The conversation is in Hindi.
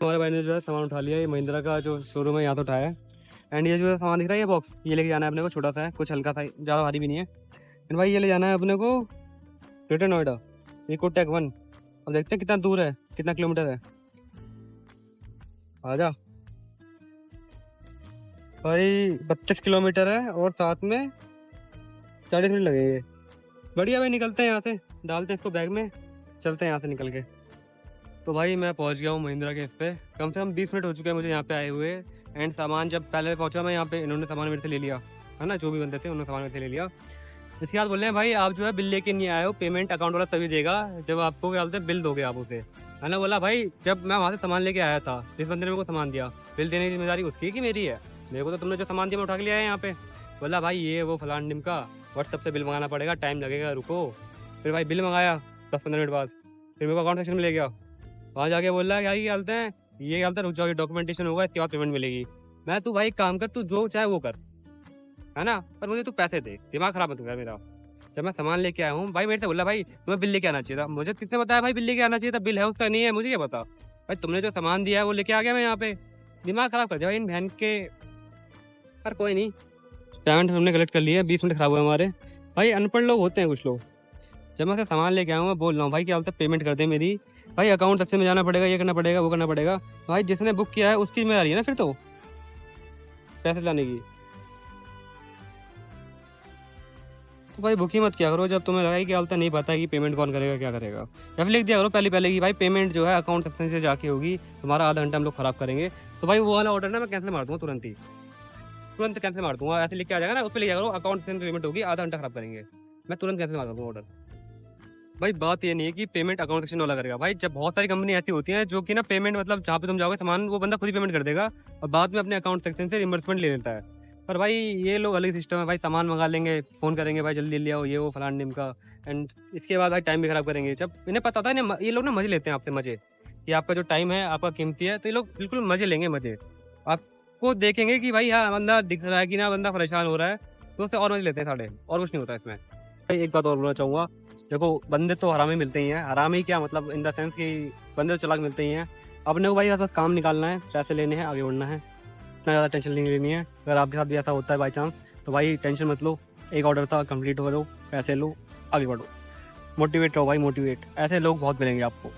हमारे भाई ने जो है सामान उठा लिया, ये महिंद्रा का जो शोरूम है यहाँ तो उठाया है। एंड ये जो है सामान दिख रहा है, ये बॉक्स ये लेके जाना है अपने को, छोटा सा है, कुछ हल्का सा, ज़्यादा भारी भी नहीं है। एंड भाई ये ले जाना है अपने को ग्रेटर नोएडा, इकोटेक 1। अब देखते हैं कितना दूर है, कितना किलोमीटर है। आजा भाई, 32 किलोमीटर है और साथ में 40 मिनट लगेंगे। बढ़िया भाई, निकलते हैं यहाँ से, डालते हैं इसको बैग में, चलते हैं यहाँ से निकल के। तो भाई मैं पहुँच गया हूँ महिंद्रा के इस पे, कम से कम 20 मिनट हो चुके हैं मुझे यहाँ पे आए हुए। एंड सामान जब पहले पहुँचा मैं यहाँ पे, इन्होंने सामान मेरे से ले लिया है ना, जो भी बंदे थे उन्होंने सामान मेरे से ले लिया। इसके बाद बोल रहे हैं भाई आप जो है बिल लेके नहीं आए हो, पेमेंट अकाउंट वाला तभी देगा जब आपको क्या बोलते हैं बिल दोगे आप उसे, है ना। बोला भाई जब मैं वहाँ से सामान लेके आया था, जिस बंदे ने मेरे को सामान दिया, बिल देने की जिम्मेदारी उसकी है कि मेरी है? मेरे को तो तुमने जो सामान दिया मैं उठा के लिया है यहाँ पे। बोला भाई ये वो फलान टिम का व्हाट्सअप से बिल मंगाना पड़ेगा, टाइम लगेगा, रुको। फिर भाई बिल मंगाया 10-15 मिनट बाद, फिर मेरे को अकाउंट सेक्शन में ले गया। वहाँ जाके बोल रहा है क्या ये हालत है, ये हालत है, रुक जाओ, ये डॉक्यूमेंटेशन होगा, इसके बाद पेमेंट मिलेगी। मैं तू भाई काम कर, तू जो चाहे वो कर, है ना, पर मुझे तू पैसे दे, दिमाग खराब मत कर मेरा। जब मैं सामान लेके आया हूँ भाई, मेरे से बोला भाई तुम्हें बिल लेके आना चाहिए था। मुझे किसने बताया भाई बिल लेके आना चाहिए था? बिल है उसका, नहीं है, मुझे क्या पता भाई। तुमने जो सामान दिया है वो लेके आ गया मैं यहाँ पे, दिमाग खराब कर दिया भाई इन बहन के। पर कोई नहीं, पेमेंट हमने कलेक्ट कर लिया, 20 मिनट खराब हुए हमारे। भाई अनपढ़ लोग होते हैं कुछ लोग। जब मैं सामान लेके आया हूँ, मैं बोल रहा हूँ भाई क्या बोलते हैं पेमेंट कर दे मेरी। भाई अकाउंट सेक्शन में जाना पड़ेगा, ये करना पड़ेगा, वो करना पड़ेगा। भाई जिसने बुक किया है उसकी जिम्मेदारी है ना फिर तो पैसे लाने की। तो भाई बुक ही मत किया करो जब तुम्हें लगा कि हालत नहीं पता है कि पेमेंट कौन करेगा क्या करेगा। या फिर लिख दिया करो पहले पहले की भाई पेमेंट जो है अकाउंट सेक्शन से जाके होगी, तुम्हारा आधा घंटा हम लोग खराब करेंगे। तो भाई वो वाला ऑर्डर ना मैं कैंसिल मार दूंगा तुरंत ही, तुरंत कैंसिल मार दूंगा। ऐसे लिख के आ जाएगा ना, उस पर लिखा करो अकाउंट सेक्शन पेमेंट होगी, आधा घंटा खराब करेंगे, मैं तुरंत कैंसिल मार दूंगा ऑर्डर। भाई बात ये नहीं है कि पेमेंट अकाउंट सेक्शन वाला करेगा। भाई जब बहुत सारी कंपनी ऐसी होती है जो कि ना पेमेंट मतलब जहाँ पे तुम जाओगे सामान वो बंदा खुद ही पेमेंट कर देगा और बाद में अपने अकाउंट सेक्शन से रिम्बर्समेंट ले लेता है। पर भाई ये लोग अलग सिस्टम है भाई, सामान मंगा लेंगे, फ़ोन करेंगे भाई जल्दी ले आओ ये वो फलान टिम का। एंड इसके बाद भाई टाइम भी खराब करेंगे। जब इन्हें पता होता है ना, ये लोग ना मजे लेते हैं आपसे, मजे कि आपका जो टाइम है आपका कीमती है, तो ये लोग बिल्कुल मजे लेंगे, मजे। आपको देखेंगे कि भाई हाँ बंदा दिख रहा है कि ना बंदा परेशान हो रहा है, तो उससे और मजे लेते हैं साढ़े, और कुछ नहीं होता इसमें। भाई एक बात और बोलना चाहूँगा, देखो बंदे तो हरामी मिलते ही हैं, हरामी क्या मतलब इन द सेंस कि बंदे तो चालाक मिलते ही हैं। अपने को भाई बस काम निकालना है, पैसे लेने हैं, आगे बढ़ना है, इतना ज़्यादा टेंशन नहीं लेनी है। अगर आपके साथ भी ऐसा होता है बाई चांस, तो भाई टेंशन मत लो, एक ऑर्डर था कंप्लीट करो, पैसे लो, आगे बढ़ो, मोटिवेट रहो भाई, मोटिवेट। ऐसे लोग बहुत मिलेंगे आपको।